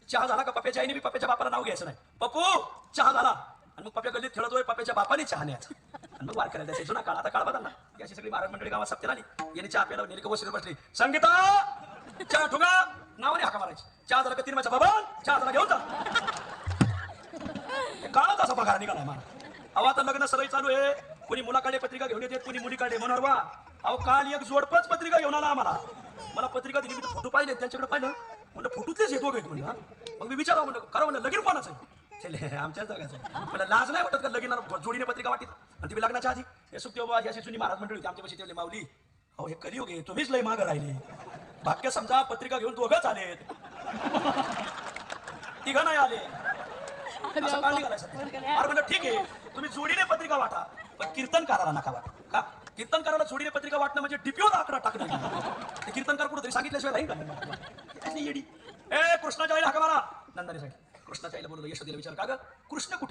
चहा झाला का पप्प्याच्या आईने बी पप्प्याच्या बापाला नाव घ्यायचं नाही. पप्पू चहा झाला आणि मग पप्प्या गल्लीत खेळतोय, पप्प्याच्या बापाने चहा न्यायचा आणि मग वार करायला जुना काळ. आता काळ बदलला. अशी सगळी महाराज मंडळी गावात सत्य आली. याने चहा प्यायला नेली का वसरीवर बसली. संगीता चहा ठुगा नावाने हाका मारायची. चहा झाला का तीन माझ्या बाबा चहा झाला घेऊन जा. काळात असा पगार निघाला मला. अहो आता लग्न सगळी चालू आहे. कोणी मुलाकडे पत्रिका घेऊन येते, कोणी मुलीकडे. म्हणून वा अहो काल एक जोडपच पत्रिका घेऊन आला आम्हाला. मला पत्रिका दिली, मी फोटो पाहिले त्यांच्याकडे पाहिलं. म्हणलं फोटोतलेच येतो घेत म्हणलं. मग मी विचारावं म्हणलं खरं म्हणलं लगीन कोणाचं आहे. आमच्याच जगाचं. मला लाज नाही वाटत का लगीनाला जोडीने पत्रिका वाटीत. आणि तुम्ही लग्नाच्या आधी हे सुखदेव बाबा अशी जुनी महाराज मंडळी होती आमच्या पैसे माऊली. अहो हे कलियुग आहे, तुम्हीच लय मागं राहिले. भाग्य समजा पत्रिका घेऊन दोघंच आलेत, तिघं नाही आले. असं काळ निघालाय सध्या. अरे म्हणलं ठीक आहे तुम्ही जोडीने पत्रिका वाटा, पण कीर्तनकाराला नका वाटा. का कीर्तनकाराला जोडीने पत्रिका वाटणं म्हणजे डिपीवर आकडा टाकणं. ते कीर्तनकार कुठं तरी सांगितल्याशिवाय राहील का? ए कृष्णाच्या आईला हाका मारा. नंदाने सांगितलं कृष्णाच्या आईला बोलवलं. यशोदेला विचार का ग कृष्ण कुठे.